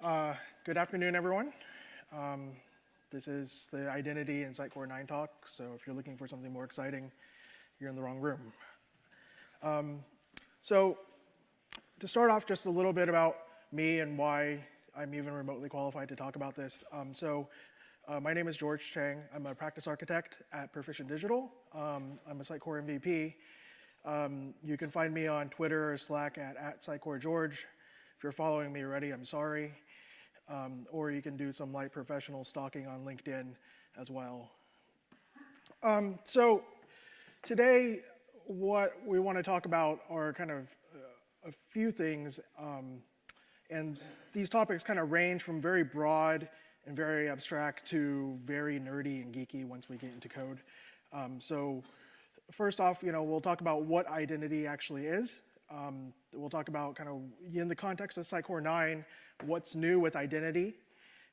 Good afternoon, everyone. This is the Identity and Sitecore 9 talk, so if you're looking for something more exciting, you're in the wrong room. So to start off, just a little bit about me and why I'm even remotely qualified to talk about this. My name is George Chang. I'm a practice architect at Proficient Digital. I'm a Sitecore MVP. You can find me on Twitter or Slack at SitecoreGeorge. If you're following me already, I'm sorry. Or you can do some light professional stalking on LinkedIn as well. So today, what we want to talk about are kind of a few things. And these topics kind of range from very broad and very abstract to very nerdy and geeky once we get into code. So first off, we'll talk about what identity actually is. We'll talk about kind of in the context of Sitecore 9, what's new with identity,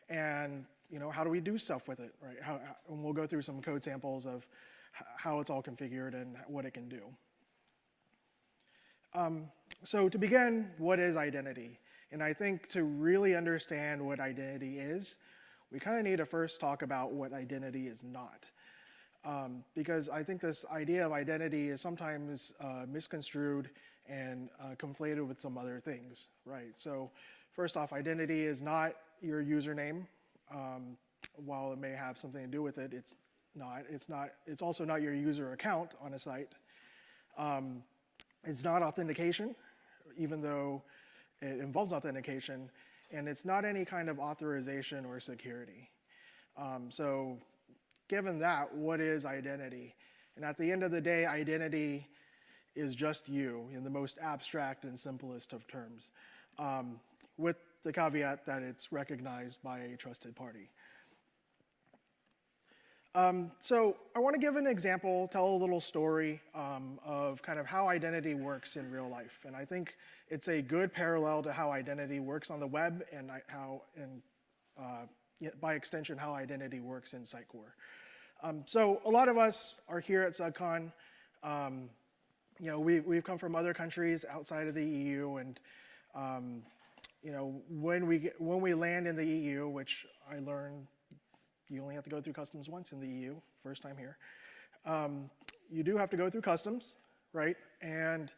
and how do we do stuff with it, right? And we'll go through some code samples of how it's all configured and what it can do. So to begin, what is identity? And I think to really understand what identity is, we kind of need to first talk about what identity is not. Because I think this idea of identity is sometimes misconstrued and conflated with some other things, right? So first off, identity is not your username. While it may have something to do with it, it's not. It's also not your user account on a site. It's not authentication, even though it involves authentication, and it's not any kind of authorization or security. So given that, what is identity? And at the end of the day, identity is just you in the most abstract and simplest of terms, with the caveat that it's recognized by a trusted party. So I want to give an example, tell a little story of kind of how identity works in real life. And I think it's a good parallel to how identity works on the web and by extension, how identity works in Sitecore. So a lot of us are here at SUGCON. We've come from other countries outside of the EU, and when we land in the EU, which I learned you only have to go through customs once in the EU, first time here. You do have to go through customs, right? And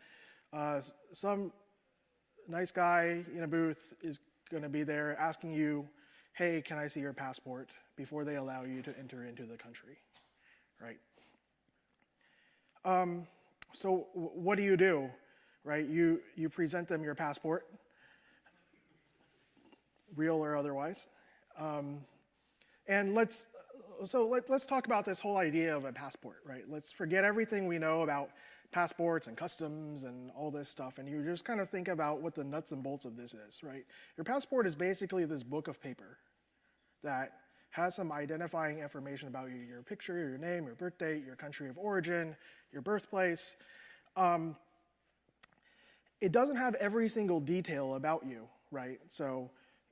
some nice guy in a booth is going to be there asking you, hey, can I see your passport, before they allow you to enter into the country, right? So what do, right? You present them your passport, real or otherwise. And let's talk about this whole idea of a passport, right? Let's forget everything we know about passports and customs and all this stuff, and you just kind of think about what the nuts and bolts of this is, right? Your passport is basically this book of paper that has some identifying information about you, your picture, your name, your birth date, your country of origin, your birthplace. It doesn't have every single detail about you, right? So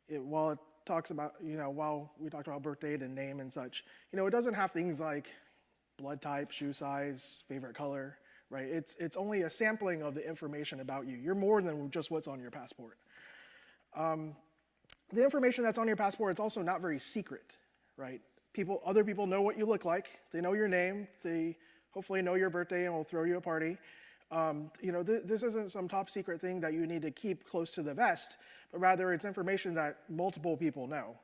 while it talks about, while we talked about birth date and name and such, it doesn't have things like blood type, shoe size, favorite color, right? It's only a sampling of the information about you. You're more than just what's on your passport. The information that's on your passport is also not very secret, right? Other people know what you look like. They know your name. They hopefully know your birthday and will throw you a party. This isn't some top secret thing that you need to keep close to the vest, but rather it's information that multiple people know.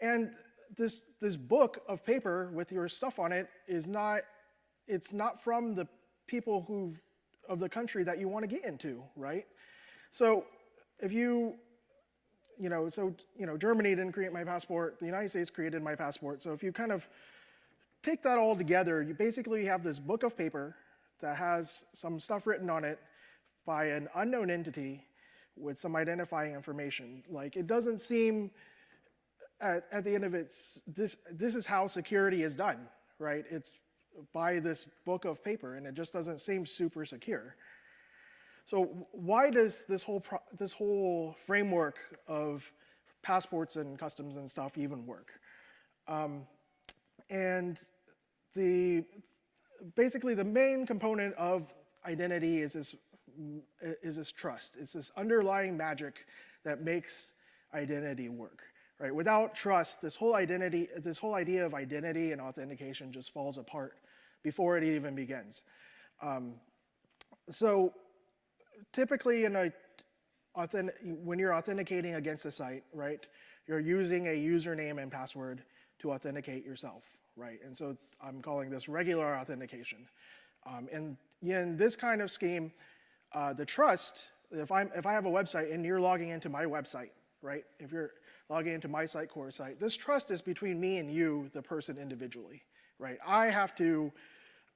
And this book of paper with your stuff on it it's not from the people of the country that you want to get into, right? So if Germany didn't create my passport, the United States created my passport. So if you kind of take that all together, you basically have this book of paper that has some stuff written on it by an unknown entity with some identifying information. Like, it doesn't seem, at the end of it, this is how security is done, right? It's by this book of paper, and it just doesn't seem super secure. So why does this whole framework of passports and customs and stuff even work? Basically, the main component of identity is this trust. It's this underlying magic that makes identity work, right? Without trust, this whole idea of identity and authentication just falls apart before it even begins. So typically when you're authenticating against a site, right, you're using a username and password to authenticate yourself, right? And so I'm calling this regular authentication. And in this kind of scheme, the trust, if I have a website and you're logging into my website, right? If you're logging into my Sitecore site, this trust is between me and you, the person individually, right?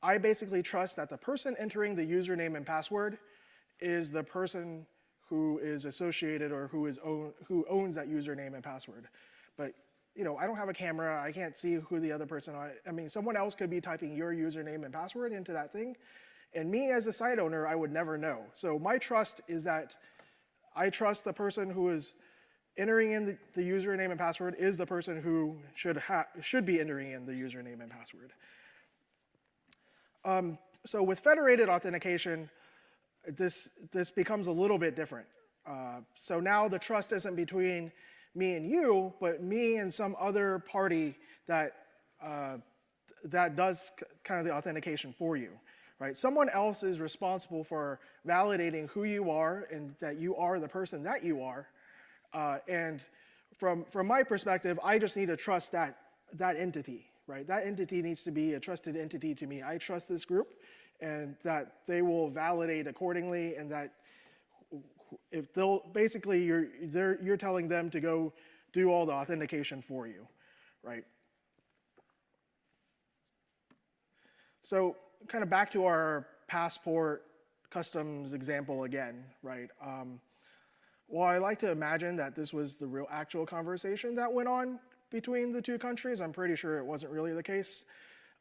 I basically trust that the person entering the username and password is the person who is associated or who owns that username and password. But I don't have a camera. I can't see who the other person is. I mean, someone else could be typing your username and password into that thing, and me as a site owner, I would never know. So my trust is that I trust the person who is entering in the username and password is the person who should be entering in the username and password. So with federated authentication, this becomes a little bit different. So now the trust isn't between me and you, but me and some other party that does kind of the authentication for you, right? Someone else is responsible for validating who you are and that you are the person that you are. And from my perspective, I just need to trust that entity, right? That entity needs to be a trusted entity to me. I trust this group, and that they will validate accordingly, and that if they'll basically you're telling them to go do all the authentication for you, right? So kind of back to our passport customs example again, right? Well, I like to imagine that this was the real actual conversation that went on between the two countries. I'm pretty sure it wasn't really the case.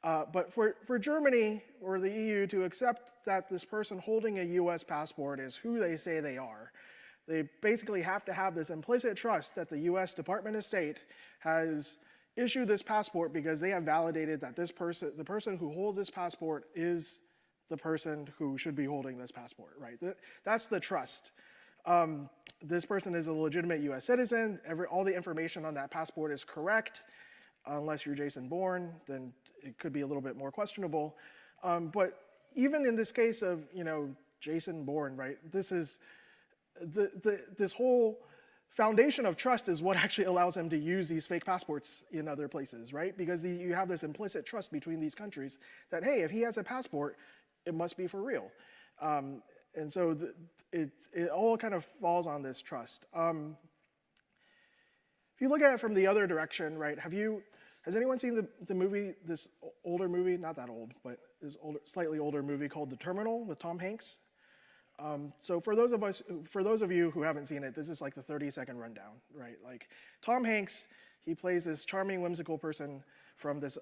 But for Germany or the EU to accept that this person holding a US passport is who they say they are, they basically have to have this implicit trust that the US Department of State has issued this passport because they have validated that the person who holds this passport is the person who should be holding this passport, right? That's the trust. This person is a legitimate US citizen. All the information on that passport is correct. Unless you're Jason Bourne, then it could be a little bit more questionable. But even in this case of Jason Bourne, right? This is this whole foundation of trust is what actually allows him to use these fake passports in other places, right? Because you have this implicit trust between these countries that, hey, if he has a passport, it must be for real. And so it all kind of falls on this trust. If you look at it from the other direction, right, has anyone seen the movie, this older movie, not that old, but this slightly older movie called The Terminal with Tom Hanks? So for those of you who haven't seen it, this is like the 30-second rundown, right? Like Tom Hanks, he plays this charming, whimsical person from this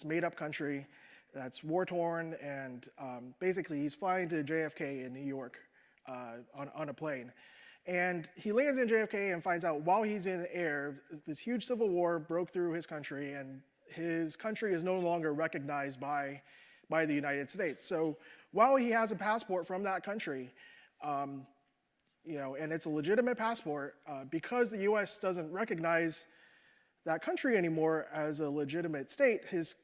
made-up country that's war-torn, and basically he's flying to JFK in New York on a plane. And he lands in JFK and finds out while he's in the air, this huge civil war broke through his country, and his country is no longer recognized by the United States. So while he has a passport from that country, and it's a legitimate passport, because the U.S. doesn't recognize that country anymore as a legitimate state, his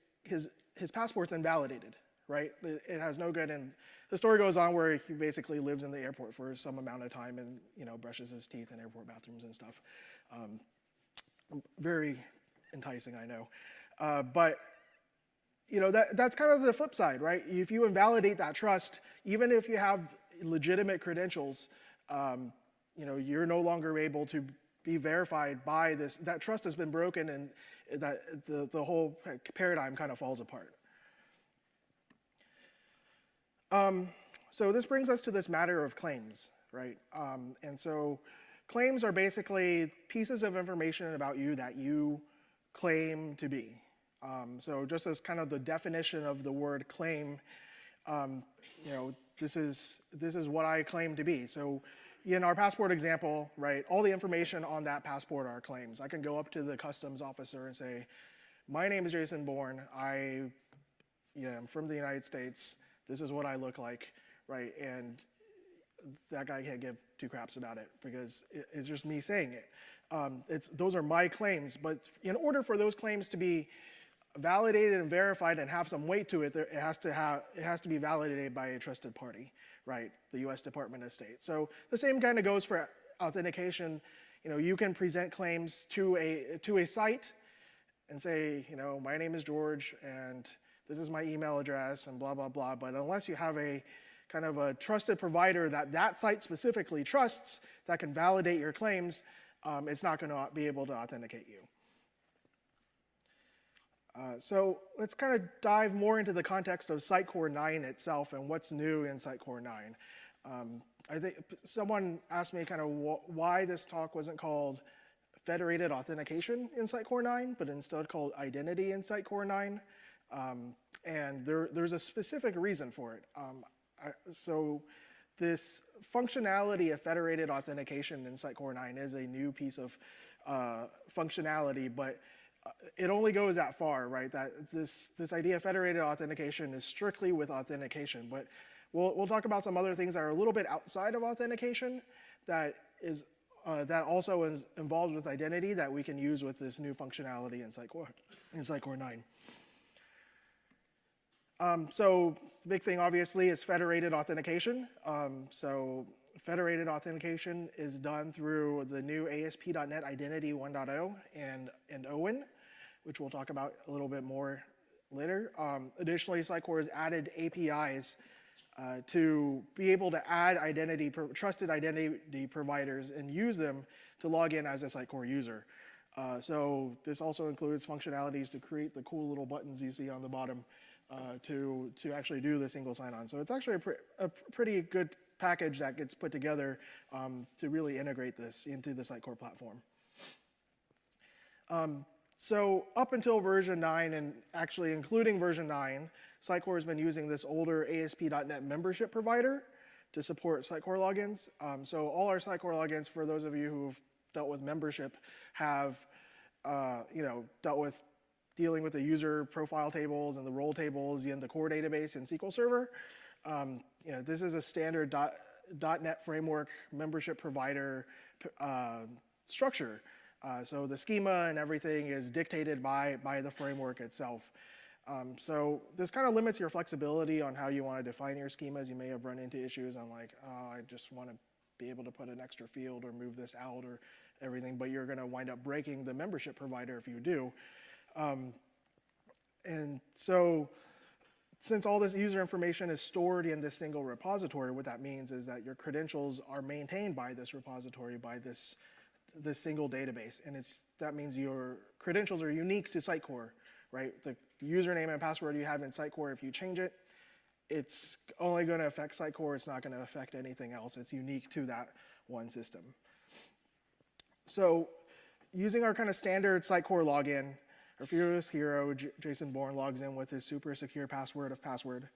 passport's invalidated, right? It has no good, and the story goes on where he basically lives in the airport for some amount of time and brushes his teeth in airport bathrooms and stuff. Very enticing, I know. But that's kind of the flip side, right? If you invalidate that trust, even if you have legitimate credentials, you're no longer able to be verified by this. That trust has been broken, and that the whole paradigm kind of falls apart. So this brings us to this matter of claims, right? And so claims are basically pieces of information about you that you claim to be. So just as kind of the definition of the word claim, this is what I claim to be. So in our passport example, right, all the information on that passport are claims. I can go up to the customs officer and say, my name is Jason Bourne. I'm from the United States. This is what I look like, right? And that guy can't give two craps about it because it's just me saying it. Those are my claims, but in order for those claims to be validated and verified and have some weight to it, it has to be validated by a trusted party, right? The U.S. Department of State. So the same kind of goes for authentication. You can present claims to a site and say, my name is George and this is my email address and blah, blah, blah. But unless you have a kind of a trusted provider that site specifically trusts that can validate your claims, it's not going to be able to authenticate you. So let's kind of dive more into the context of Sitecore 9 itself and what's new in Sitecore 9. I think someone asked me kind of why this talk wasn't called Federated Authentication in Sitecore 9, but instead called Identity in Sitecore 9. And there's a specific reason for it. So this functionality of federated authentication in Sitecore 9 is a new piece of functionality, but it only goes that far, right? That this idea of federated authentication is strictly with authentication, but we'll talk about some other things that are a little bit outside of authentication that also is involved with identity that we can use with this new functionality in Sitecore 9. So the big thing, obviously, is federated authentication. So federated authentication is done through the new ASP.NET Identity 1.0 and OWIN, which we'll talk about a little bit more later. Additionally, Sitecore has added APIs to be able to add trusted identity providers and use them to log in as a Sitecore user. So this also includes functionalities to create the cool little buttons you see on the bottom to actually do the single sign-on. So it's actually a pretty good package that gets put together to really integrate this into the Sitecore platform. So up until version 9, and actually including version 9, Sitecore has been using this older ASP.NET membership provider to support Sitecore logins. So all our Sitecore logins, for those of you who've dealt with membership, have dealt with dealing with the user profile tables and the role tables in the core database in SQL Server. This is a standard .NET Framework membership provider structure. So the schema and everything is dictated by the framework itself. So this kind of limits your flexibility on how you want to define your schemas. You may have run into issues on like, oh, I just want to be able to put an extra field or move this out or everything, but you're going to wind up breaking the membership provider if you do. And so since all this user information is stored in this single repository, what that means is that your credentials are maintained by this repository, by this single database. And that means your credentials are unique to Sitecore, right? The username and password you have in Sitecore, if you change it, it's only going to affect Sitecore. It's not going to affect anything else. It's unique to that one system. So using our kind of standard Sitecore login, our fearless hero, Jason Bourne, logs in with his super secure password of password,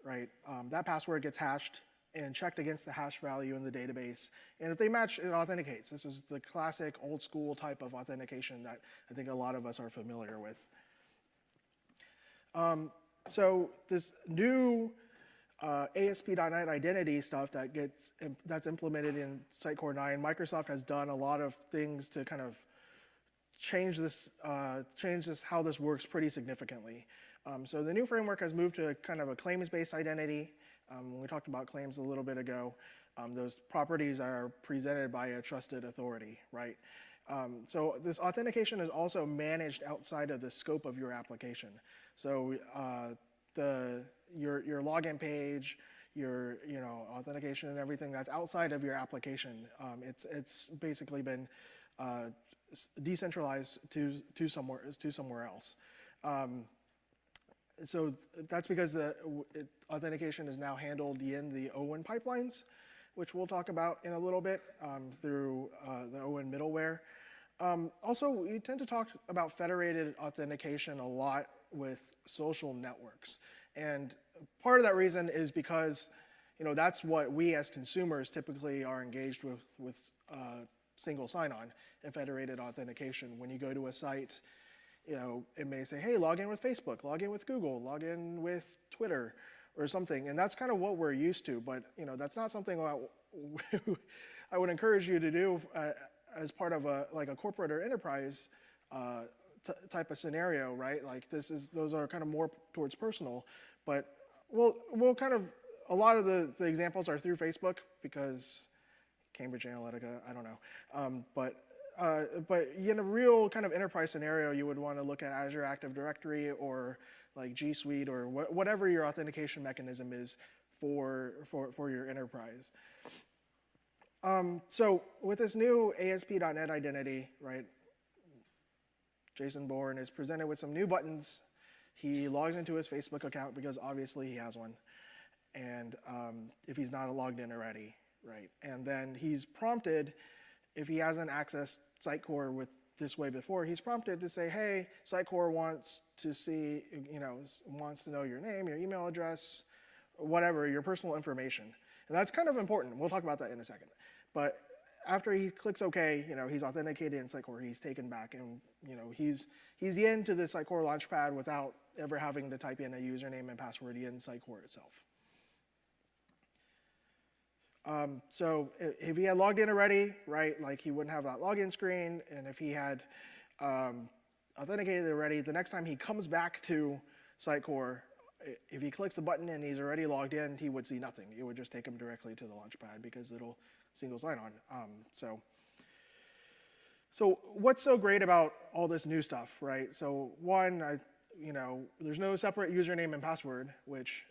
right? That password gets hashed and checked against the hash value in the database. And if they match, it authenticates. This is the classic old school type of authentication that I think a lot of us are familiar with. So this new ASP.NET Identity stuff that's implemented in Sitecore 9, Microsoft has done a lot of things to kind of change this how this works pretty significantly. So the new framework has moved to kind of a claims-based identity. We talked about claims a little bit ago. Those properties are presented by a trusted authority, right? So this authentication is also managed outside of the scope of your application. So your login page, your authentication and everything that's outside of your application, it's basically been decentralized to somewhere else. So that's because the authentication is now handled in the OWIN pipelines, which we'll talk about in a little bit through the OWIN middleware. Also, we tend to talk about federated authentication a lot with social networks. And part of that reason is because that's what we as consumers typically are engaged with single sign-on and federated authentication. When you go to a site, it may say, hey, log in with Facebook, log in with Google, log in with Twitter, or something, and that's kind of what we're used to. But that's not something I would encourage you to do as part of a corporate or enterprise type of scenario, right? Like those are kind of more towards personal, but we'll kind of, a lot of the examples are through Facebook because Cambridge Analytica, I don't know, but in a real kind of enterprise scenario, you would want to look at Azure Active Directory or like G Suite or whatever your authentication mechanism is for your enterprise. So with this new ASP.NET identity, right, Jason Bourne is presented with some new buttons. He logs into his Facebook account because obviously he has one, and if he's not logged in already, right, and then he's prompted, if he hasn't accessed Sitecore with this way before, he's prompted to say, hey, Sitecore wants to see, wants to know your name, your email address, whatever, your personal information. And that's kind of important. We'll talk about that in a second. But after he clicks OK, he's authenticated in Sitecore. He's taken back, and he's into the Sitecore Launchpad without ever having to type in a username and password in Sitecore itself. So if he had logged in already, right, like he wouldn't have that login screen, and if he had authenticated already, the next time he comes back to Sitecore, if he clicks the button and he's already logged in, he would see nothing. It would just take him directly to the Launchpad because it'll single sign-on. So what's so great about all this new stuff, right? So one, there's no separate username and password, which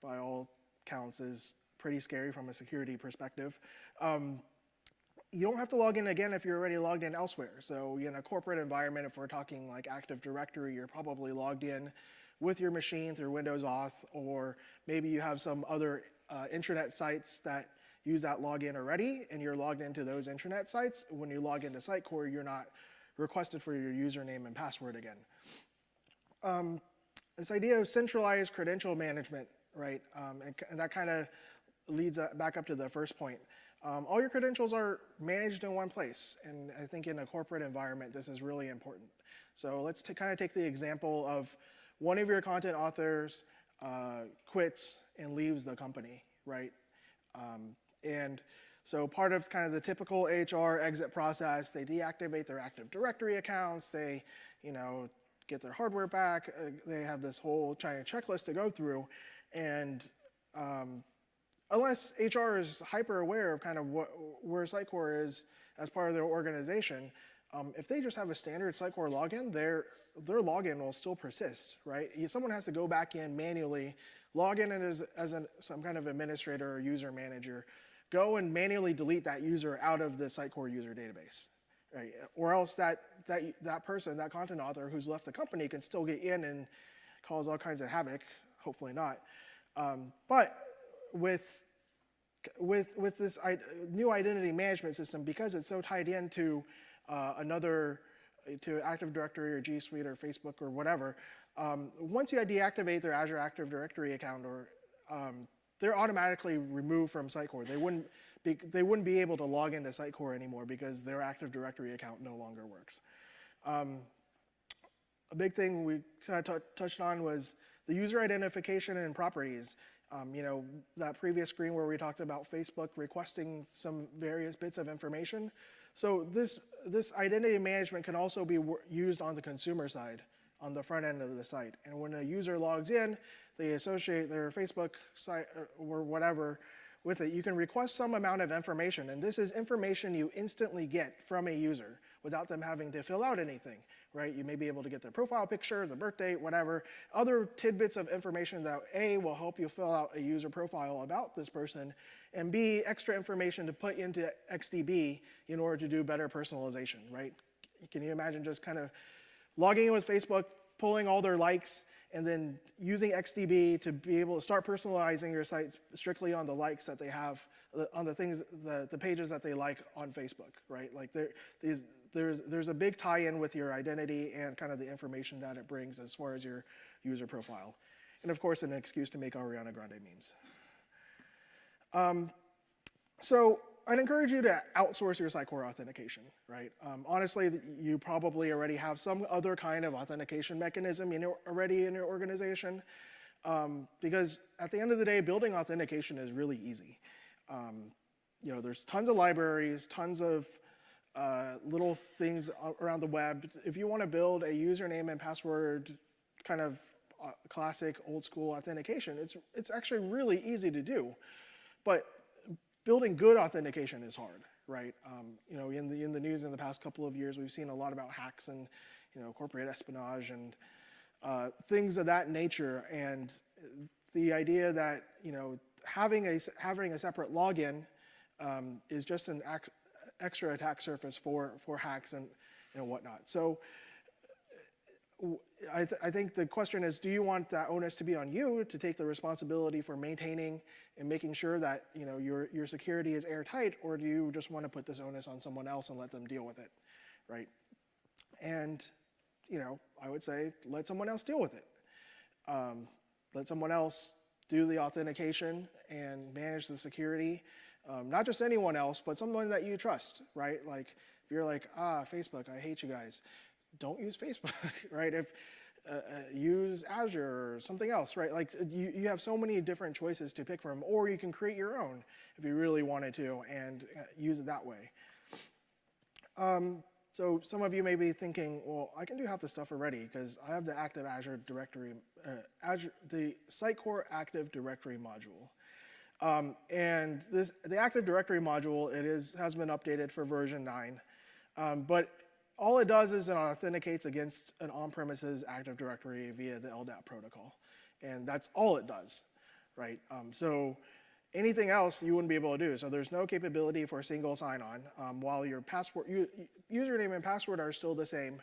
by all counts is pretty scary from a security perspective. You don't have to log in again if you're already logged in elsewhere. So in a corporate environment, if we're talking like Active Directory, you're probably logged in with your machine through Windows Auth, or maybe you have some other intranet sites that use that login already, and you're logged into those intranet sites. When you log into Sitecore, you're not requested for your username and password again. This idea of centralized credential management, right, and that kind of leads back up to the first point. All your credentials are managed in one place, and I think in a corporate environment, this is really important. So let's kind of take the example of one of your content authors quits and leaves the company, right? And so part of kind of the typical HR exit process, they deactivate their Active Directory accounts, they get their hardware back, they have this whole China checklist to go through, and unless HR is hyper aware of kind of where Sitecore is as part of their organization, if they just have a standard Sitecore login, their login will still persist, right? Someone has to go back in manually, log in as some kind of administrator or user manager, go and manually delete that user out of the Sitecore user database, right? Or else that person, that content author who's left the company can still get in and cause all kinds of havoc, hopefully not. But with this new identity management system, because it's so tied into to Active Directory or G Suite or Facebook or whatever, once you deactivate their Azure Active Directory account, or they're automatically removed from Sitecore. They wouldn't be able to log into Sitecore anymore because their Active Directory account no longer works. A big thing we kind of touched on was the user identification and properties. That previous screen where we talked about Facebook requesting some various bits of information. So this identity management can also be used on the consumer side, on the front end of the site. And when a user logs in, they associate their Facebook site or whatever with it. You can request some amount of information, and this is information you instantly get from a user without them having to fill out anything, right? You may be able to get their profile picture, the birth date, whatever, other tidbits of information that A, will help you fill out a user profile about this person, and B, extra information to put into XDB in order to do better personalization, right? Can you imagine just kind of logging in with Facebook, pulling all their likes, and then using XDB to be able to start personalizing your sites strictly on the likes that they have, on the things, the pages that they like on Facebook, right? Like there's a big tie-in with your identity and kind of the information that it brings as far as your user profile. And of course, an excuse to make Ariana Grande memes. So I'd encourage you to outsource your Sitecore authentication, right? Honestly, you probably already have some other kind of authentication mechanism already in your organization. Because at the end of the day, building authentication is really easy. There's tons of libraries, tons of little things around the web. If you want to build a username and password kind of classic old school authentication, it's actually really easy to do. But building good authentication is hard, right? In the news in the past couple of years, we've seen a lot about hacks and corporate espionage and things of that nature. And the idea that having a separate login is just an extra attack surface for hacks and whatnot. So I think the question is, do you want that onus to be on you to take the responsibility for maintaining and making sure that your security is airtight, or do you just want to put this onus on someone else and let them deal with it, right? And I would say let someone else deal with it. Let someone else do the authentication and manage the security. Not just anyone else, but someone that you trust, right? Like if you're like, Facebook, I hate you guys. Don't use Facebook, right? If use Azure or something else, right? Like you have so many different choices to pick from, or you can create your own if you really wanted to and use it that way. So some of you may be thinking, well, I can do half the stuff already because I have the Active Azure Directory, the Sitecore Active Directory module. And the Active Directory module, has been updated for version 9, but all it does is it authenticates against an on-premises Active Directory via the LDAP protocol, and that's all it does, right? So anything else you wouldn't be able to do. So there's no capability for single sign-on. While your username and password are still the same,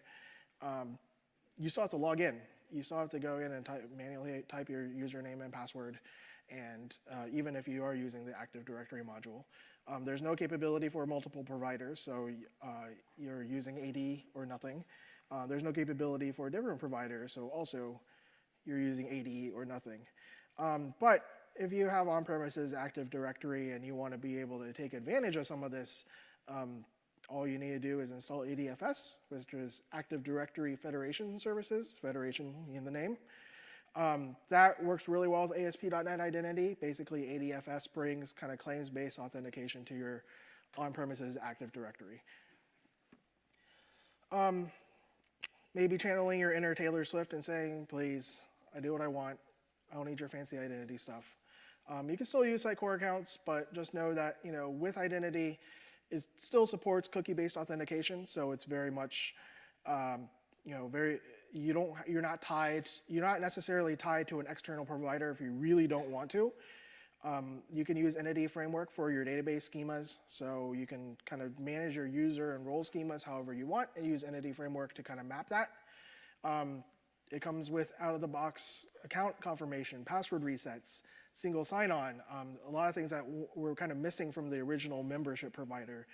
you still have to log in. You still have to go in and manually type your username and password. And even if you are using the Active Directory module, there's no capability for multiple providers, so you're using AD or nothing. There's no capability for different providers, so also you're using AD or nothing. But if you have on-premises Active Directory and you want to be able to take advantage of some of this, all you need to do is install ADFS, which is Active Directory Federation Services, Federation in the name. That works really well with ASP.NET Identity. Basically, ADFS brings kind of claims-based authentication to your on-premises Active Directory. Maybe channeling your inner Taylor Swift and saying, please, I do what I want. I don't need your fancy identity stuff. You can still use Sitecore accounts, but just know that with identity, it still supports cookie-based authentication, so it's very much you're not necessarily tied to an external provider if you really don't want to. You can use Entity Framework for your database schemas, so you can kind of manage your user and role schemas however you want and use Entity Framework to kind of map that. It comes with out-of-the-box account confirmation, password resets, single sign-on, a lot of things that were kind of missing from the original membership provider.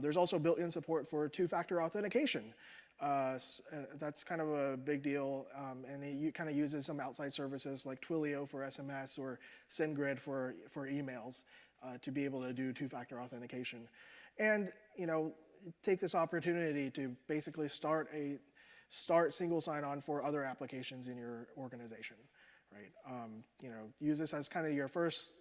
There's also built-in support for two-factor authentication. That's kind of a big deal, and it kind of uses some outside services like Twilio for SMS or SendGrid for emails to be able to do two-factor authentication. And take this opportunity to basically start single sign-on for other applications in your organization, right? Use this as kind of your first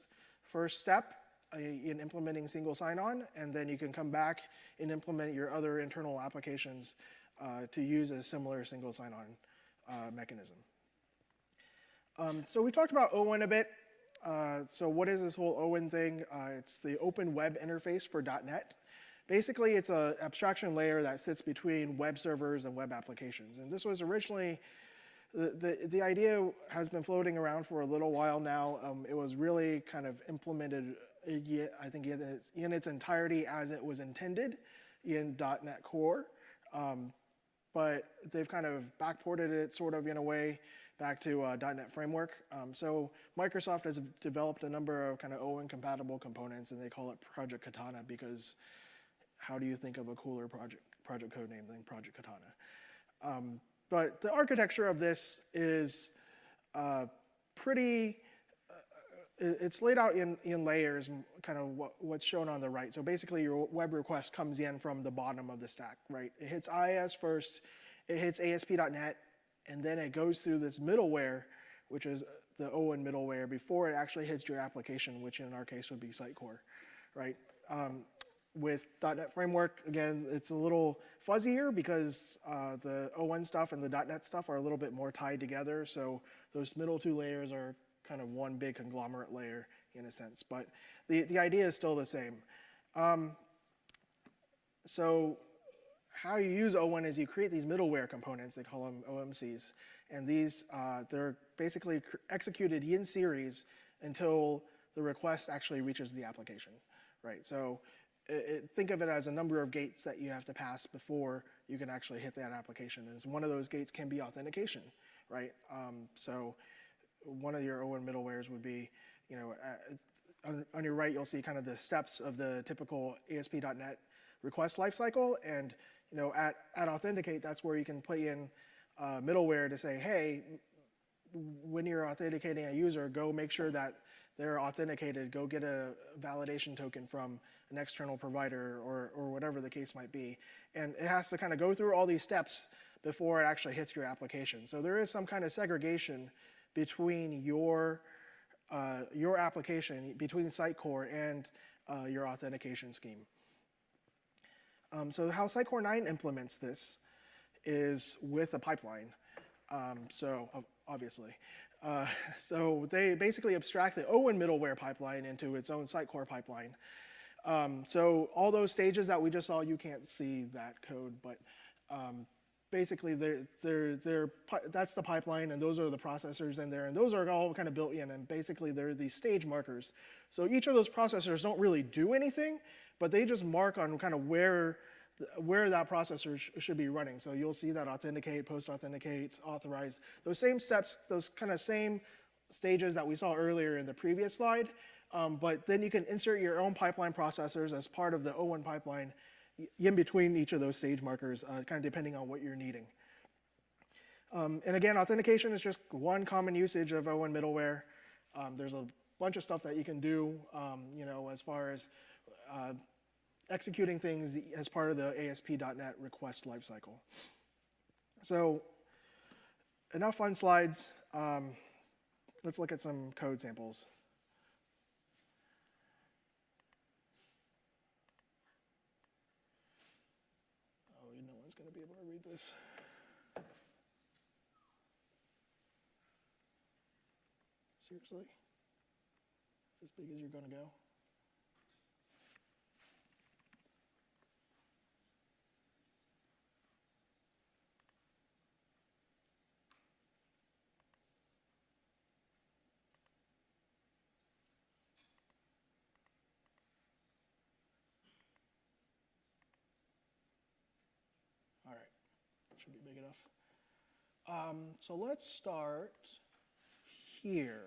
step in implementing single sign-on, and then you can come back and implement your other internal applications to use a similar single sign-on mechanism. So we talked about OWIN a bit. So what is this whole OWIN thing? It's the Open Web Interface for .NET. Basically, it's an abstraction layer that sits between web servers and web applications. And this was originally, the idea has been floating around for a little while now. It was really kind of implemented, I think, in its entirety as it was intended in .NET Core. But they've kind of backported it sort of in a way back to .NET Framework. So Microsoft has developed a number of kind of OWIN compatible components, and they call it Project Katana because how do you think of a cooler project code name than Project Katana? But the architecture of this is pretty, it's laid out in layers, kind of what's shown on the right. So basically your web request comes in from the bottom of the stack, right? It hits IIS first, it hits ASP.NET, and then it goes through this middleware, which is the OWIN middleware before it actually hits your application, which in our case would be Sitecore, right? With .NET Framework, again, it's a little fuzzier because the OWIN stuff and the .NET stuff are a little bit more tied together. So those middle two layers are kind of one big conglomerate layer in a sense. But the idea is still the same. So how you use OWIN is you create these middleware components. They call them OMCs. And these, they're basically executed in series until the request actually reaches the application, right? So think of it as a number of gates that you have to pass before you can actually hit that application. And one of those gates can be authentication, right? So one of your OWIN middlewares would be, you know, on your right, you'll see kind of the steps of the typical ASP.NET request lifecycle. And, you know, at Authenticate, that's where you can put in middleware to say, hey, when you're authenticating a user, go make sure that they're authenticated, go get a validation token from an external provider or whatever the case might be. And it has to kind of go through all these steps before it actually hits your application. So there is some kind of segregation between your application, between Sitecore and your authentication scheme. So how Sitecore 9 implements this is with a pipeline. So obviously. So they basically abstract the OWIN middleware pipeline into its own Sitecore pipeline. So all those stages that we just saw, you can't see that code, but basically that's the pipeline, and those are the processors in there, and those are all kind of built in, and basically they're these stage markers. So each of those processors don't really do anything, but they just mark on kind of where that processor should be running. So you'll see that authenticate, post-authenticate, authorize, those same steps, those kind of same stages that we saw earlier in the previous slide, but then you can insert your own pipeline processors as part of the OWIN pipeline in between each of those stage markers, kind of depending on what you're needing. And again, authentication is just one common usage of OWIN middleware. There's a bunch of stuff that you can do, you know, as far as executing things as part of the ASP.NET request lifecycle. So enough fun slides. Let's look at some code samples. Oh, no one's going to be able to read this. Seriously? It's as big as you're going to go? All right, should be big enough. So let's start here.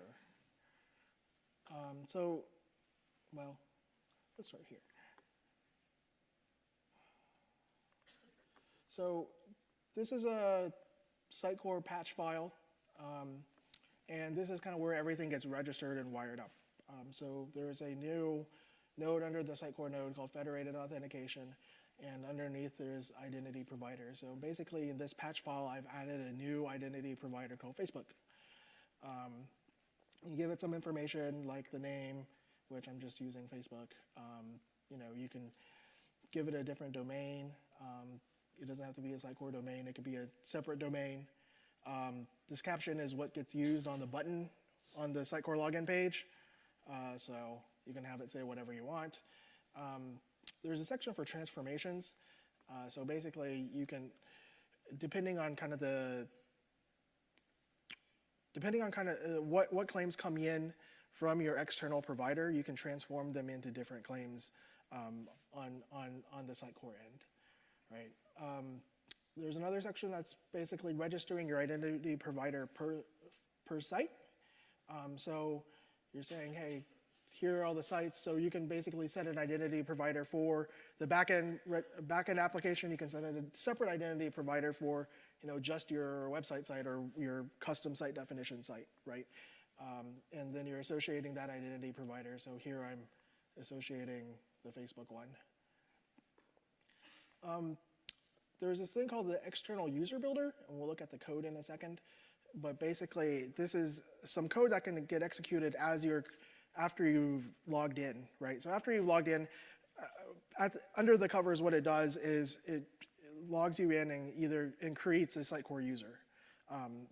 Well, let's start here. So this is a Sitecore patch file, and this is kind of where everything gets registered and wired up. So there's a new node under the Sitecore node called Federated Authentication, and underneath there's identity provider. So basically in this patch file, I've added a new identity provider called Facebook. You give it some information like the name, which I'm just using Facebook. You know, you can give it a different domain. It doesn't have to be a Sitecore domain. It could be a separate domain. This caption is what gets used on the button on the Sitecore login page. So you can have it say whatever you want. There's a section for transformations. So basically, you can, depending on kind of what claims come in from your external provider, you can transform them into different claims on the Sitecore end, right? There's another section that's basically registering your identity provider per site. So you're saying, hey, here are all the sites. So you can basically set an identity provider for the backend application. You can set a separate identity provider for, you know, just your website site or your custom site definition site, right? And then you're associating that identity provider. So here I'm associating the Facebook one. There's this thing called the external user builder, and we'll look at the code in a second. but basically this is some code that can get executed after you've logged in, right? So after you've logged in, under the covers, what it does is it logs you in and creates a Sitecore user.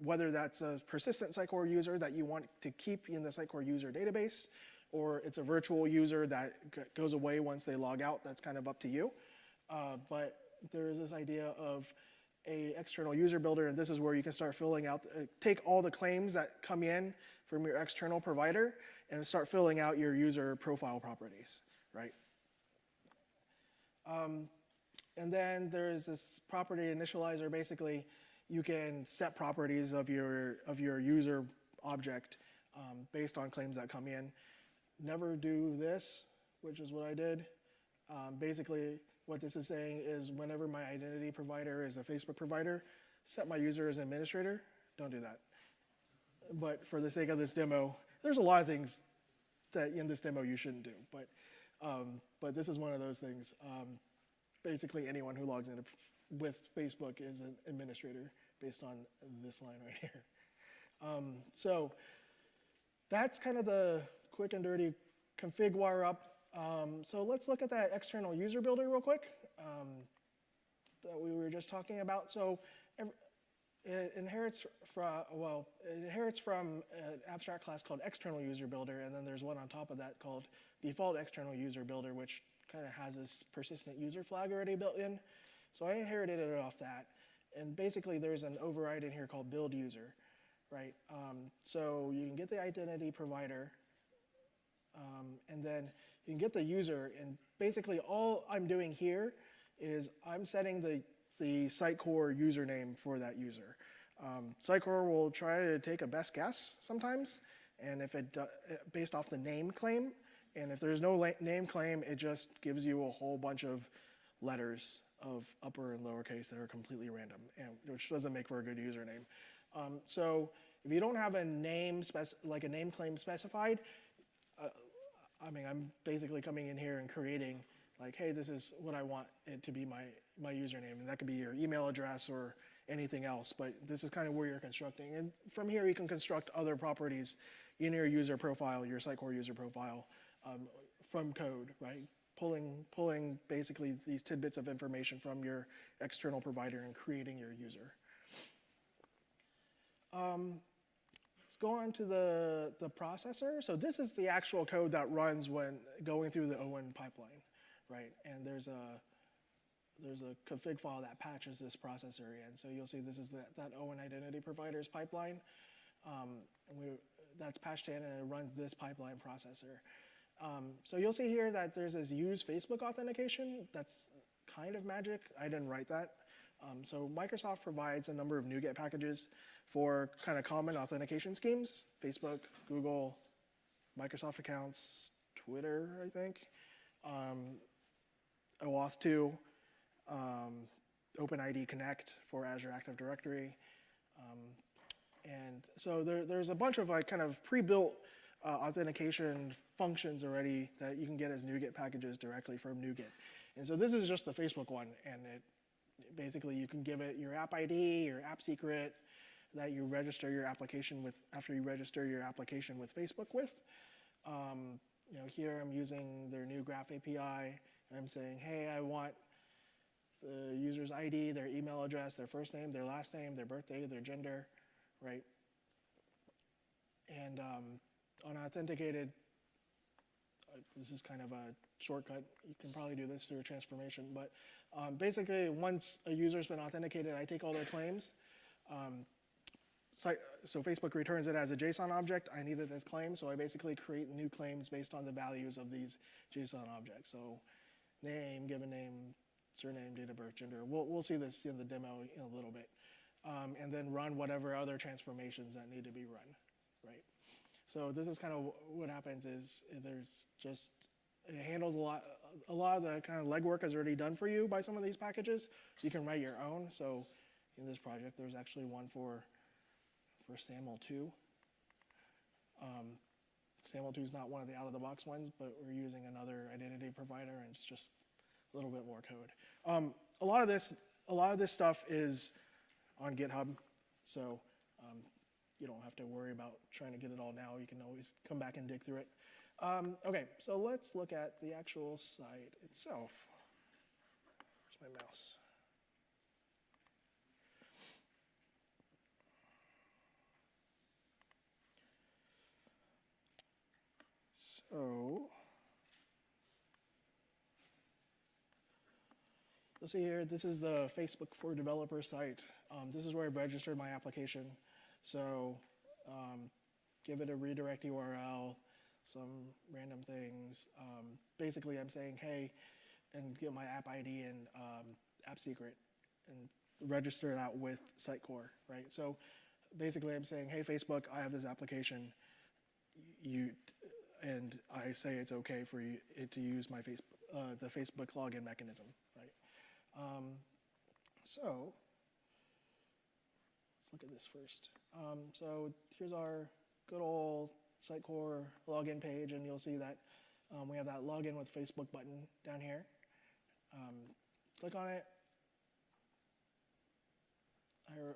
Whether that's a persistent Sitecore user that you want to keep in the Sitecore user database, or it's a virtual user that goes away once they log out, that's kind of up to you. But there is this idea of a external user builder, and this is where you can start filling out, take all the claims that come in from your external provider and start filling out your user profile properties, right? And then there's this property initializer. Basically, you can set properties of your user object based on claims that come in. Never do this, which is what I did. Basically, what this is saying is whenever my identity provider is a Facebook provider, set my user as administrator. Don't do that. But for the sake of this demo, there's a lot of things that in this demo you shouldn't do. But this is one of those things. Basically, anyone who logs in with Facebook is an administrator based on this line right here. So that's kind of the quick and dirty config wire up. So let's look at that external user builder real quick that we were just talking about. So it inherits from an abstract class called external user builder, and then there's one on top of that called default external user builder, which kind of has this persistent user flag already built in. So I inherited it off that. And basically, there's an override in here called build user, right? So you can get the identity provider, and then you can get the user. And basically, all I'm doing here is I'm setting the Sitecore username for that user. Sitecore will try to take a best guess sometimes, and if based off the name claim. And if there's no name claim, it just gives you a whole bunch of letters of upper and lowercase that are completely random, which doesn't make for a good username. So if you don't have a name claim specified, I'm basically coming in here and creating like, hey, this is what I want it to be my username, and that could be your email address or anything else. But this is kind of where you're constructing, and from here you can construct other properties in your user profile, your Sitecore user profile. From code, right? Pulling basically these tidbits of information from your external provider and creating your user. Let's go on to the processor. So this is the actual code that runs when going through the OWIN pipeline, right? And there's a config file that patches this processor in. So you'll see this is that OWIN identity provider's pipeline. That's patched in and it runs this pipeline processor. So you'll see here that there's this use Facebook authentication. That's kind of magic. I didn't write that. So Microsoft provides a number of NuGet packages for kind of common authentication schemes. Facebook, Google, Microsoft accounts, Twitter, I think, OAuth 2, OpenID Connect for Azure Active Directory. And so there's a bunch of like kind of pre-built authentication functions already that you can get as NuGet packages directly from NuGet. And so this is just the Facebook one, and basically you can give it your app ID, your app secret that you register your application with after you register your application with Facebook with. Here I'm using their new Graph API, and I'm saying, hey, I want the user's ID, their email address, their first name, their last name, their birthday, their gender, right? And unauthenticated, this is kind of a shortcut. You can probably do this through a transformation. But basically, once a user's been authenticated, I take all their claims. So Facebook returns it as a JSON object. I need it as claims, so I basically create new claims based on the values of these JSON objects. So name, given name, surname, date of birth, gender. We'll see this in the demo in a little bit. And then run whatever other transformations that need to be run, right? So this is kind of what happens is it handles a lot of the kind of legwork is already done for you by some of these packages. You can write your own. So in this project, there's actually one for SAML 2. SAML 2 is not one of the out-of-the-box ones, but we're using another identity provider, and it's just a little bit more code. A lot of this stuff is on GitHub, so you don't have to worry about trying to get it all now. You can always come back and dig through it. Okay, so let's look at the actual site itself. Where's my mouse? So you'll see here, this is the Facebook for Developers site. This is where I've registered my application. So give it a redirect URL, some random things. Basically, I'm saying, hey, and get my app ID and app secret, and register that with Sitecore, right? So basically, I'm saying, hey, Facebook, I have this application. And I say it's okay for it to use my the Facebook login mechanism, right? So let's look at this first. So here's our good old Sitecore login page, and you'll see that we have that login with Facebook button down here. Click on it.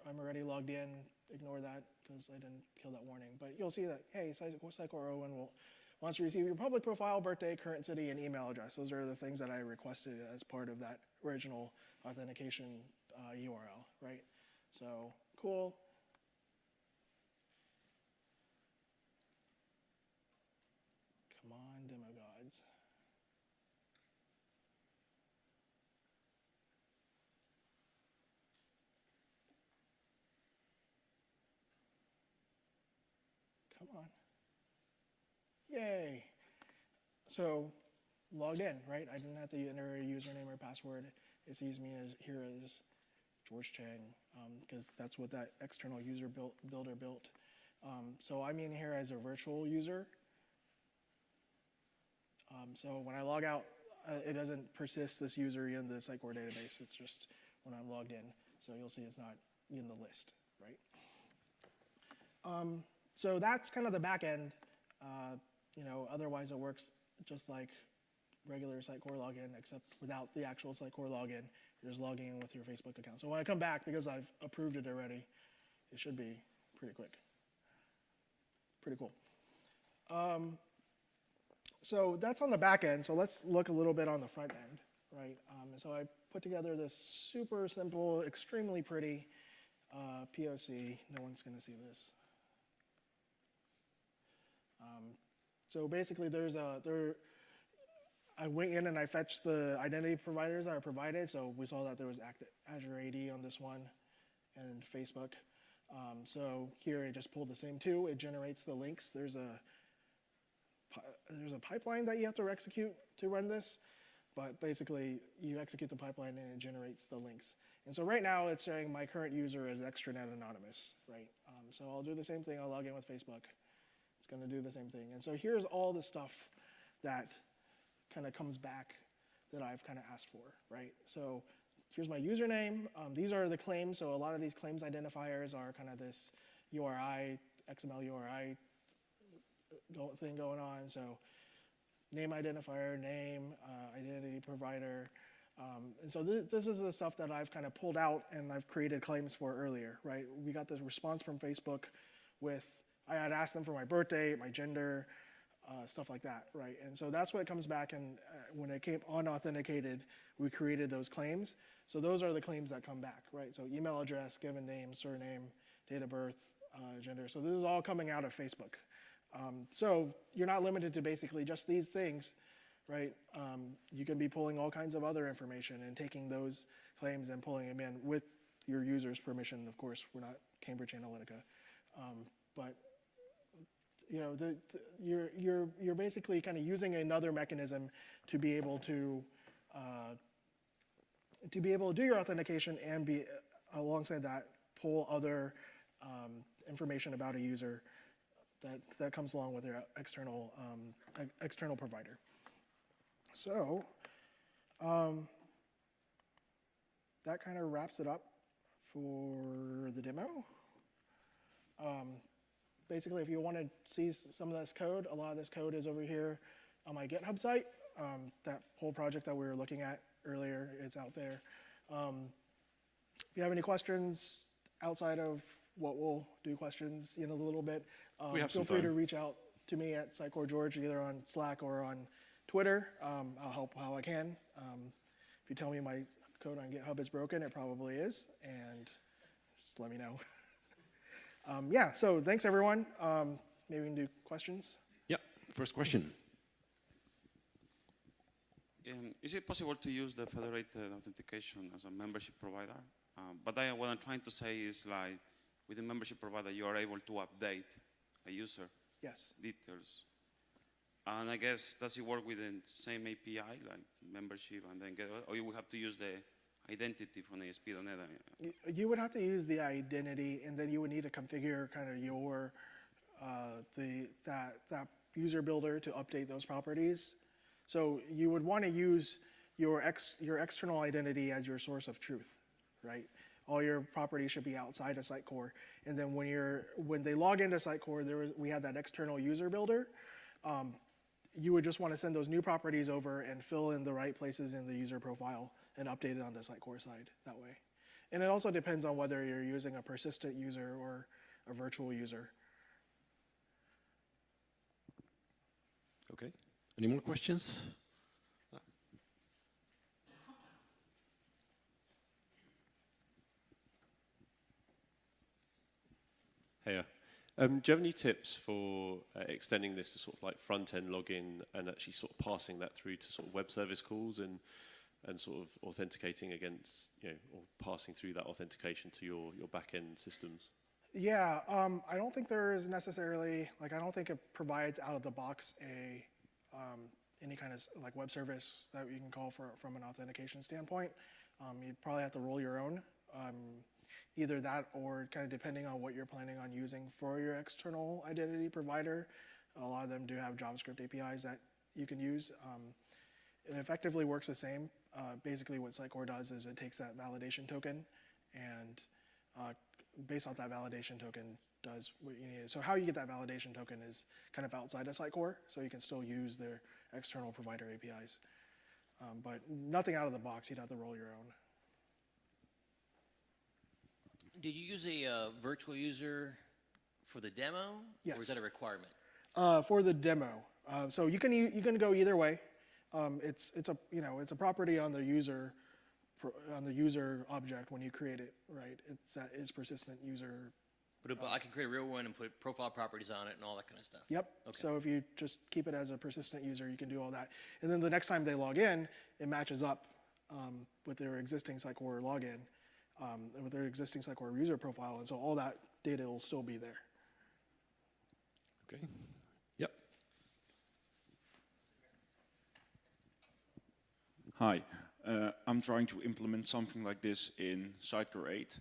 I'm already logged in. Ignore that because I didn't kill that warning. But you'll see that, hey, Sitecore OWIN wants to receive your public profile, birthday, current city, and email address. Those are the things that I requested as part of that original authentication URL, right? So cool. Come on, demo gods. Come on. Yay. So logged in, right? I didn't have to enter a username or password. It sees me here as George Chang, because that's what that external user builder built. So I'm in here as a virtual user. So when I log out, it doesn't persist this user in the Sitecore database. It's just when I'm logged in. So you'll see it's not in the list, right? So that's kind of the back end. Otherwise it works just like regular Sitecore login, except without the actual Sitecore login. You're just logging in with your Facebook account. So when I come back, because I've approved it already, it should be pretty quick. Pretty cool. So that's on the back end. So let's look a little bit on the front end, right? So I put together this super simple, extremely pretty POC. No one's going to see this. So basically, I went in and I fetched the identity providers that are provided. So we saw that there was Azure AD on this one and Facebook. So here I just pulled the same two. It generates the links. There's a pipeline that you have to execute to run this. But basically, you execute the pipeline and it generates the links. And so right now, it's saying my current user is extranet anonymous, right? So I'll do the same thing. I'll log in with Facebook. It's going to do the same thing. And so here's all the stuff that kind of comes back that I've kind of asked for, right? So here's my username. These are the claims. So a lot of these claims identifiers are kind of this URI, XML URI thing going on. So name identifier, name, identity provider. And so this is the stuff that I've kind of pulled out and I've created claims for earlier, right? We got this response from Facebook with, I had asked them for my birthday, my gender, stuff like that, right? And so that's what comes back, and when it came unauthenticated, we created those claims. So those are the claims that come back, right? So email address, given name, surname, date of birth, gender. So this is all coming out of Facebook. So you're not limited to basically just these things, right? You can be pulling all kinds of other information and taking those claims and pulling them in with your user's permission. Of course, we're not Cambridge Analytica, but you're basically kind of using another mechanism to be able to do your authentication and be alongside that pull other information about a user that comes along with your external provider. So that kind of wraps it up for the demo. Basically, if you want to see some of this code, a lot of this code is over here on my GitHub site. That whole project that we were looking at earlier, it's out there. If you have any questions outside of what we'll do questions in a little bit. Feel free to reach out to me at Sitecore George, either on Slack or on Twitter. I'll help how I can. If you tell me my code on GitHub is broken, it probably is, and just let me know. Yeah, so thanks everyone. Maybe we can do questions. Yeah, first question. Is it possible to use the Federated Authentication as a membership provider? But what I'm trying to say is, like, with the membership provider, you are able to update a user details. And I guess, does it work with the same API, like membership, and then or you will have to use the identity from ASP.NET? You would have to use the identity, and then you would need to configure kind of your that user builder to update those properties. So you would want to use your external identity as your source of truth, right? All your properties should be outside of Sitecore, and then when they log into Sitecore, we had that external user builder. You would just want to send those new properties over and fill in the right places in the user profile and update it on the Sitecore side that way. And it also depends on whether you're using a persistent user or a virtual user. Okay. Any more questions? Hey, do you have any tips for extending this to sort of like front-end login and actually sort of passing that through to sort of web service calls and sort of authenticating against, or passing through that authentication to your back-end systems? Yeah, I don't think there is necessarily, I don't think it provides out of the box any kind of like web service that you can call from an authentication standpoint. You'd probably have to roll your own. Either that or kind of depending on what you're planning on using for your external identity provider. A lot of them do have JavaScript APIs that you can use. It effectively works the same. Basically what Sitecore does is it takes that validation token and based off that validation token does what you need. So how you get that validation token is kind of outside of Sitecore, so you can still use their external provider APIs. But nothing out of the box, you'd have to roll your own. Did you use a virtual user for the demo? Yes. Or is that a requirement? For the demo, so you can go either way. It's a property on the user object when you create it, right? That is persistent user. But I can create a real one and put profile properties on it and all that kind of stuff. Yep. Okay. So if you just keep it as a persistent user, you can do all that. And then the next time they log in, it matches up with their existing Sitecore login. With their existing Sitecore user profile, and so all that data will still be there. Okay. Yep. Hi. I'm trying to implement something like this in Sitecore 8,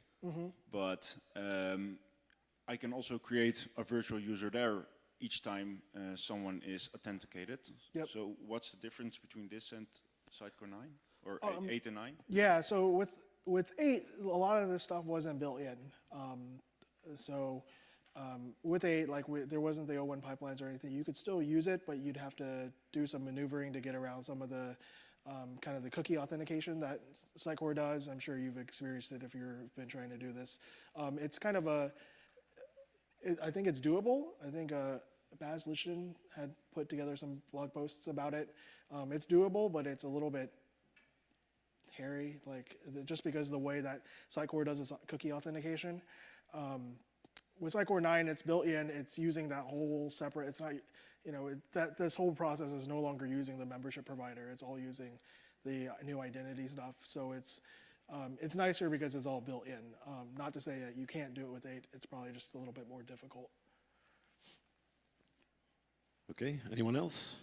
but I can also create a virtual user there each time someone is authenticated. Yep. So what's the difference between this and Sitecore 9 or 8 and 9? Yeah. So with 8, a lot of this stuff wasn't built in. With 8, there wasn't the OWIN pipelines or anything. You could still use it, but you'd have to do some maneuvering to get around some of the kind of the cookie authentication that Sitecore does. I'm sure you've experienced it if you've been trying to do this. It's kind of I think it's doable. I think Baz Lichten had put together some blog posts about it. It's doable, but it's a little bit hairy, just because of the way that Sitecore does its cookie authentication. With Sitecore 9, it's built in. It's using that whole separate. It's not, this whole process is no longer using the membership provider. It's all using the new identity stuff. So it's nicer because it's all built in. Not to say that you can't do it with 8. It's probably just a little bit more difficult. Okay. Anyone else?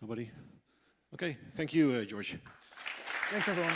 Nobody? Okay, thank you, George. Thanks, everyone.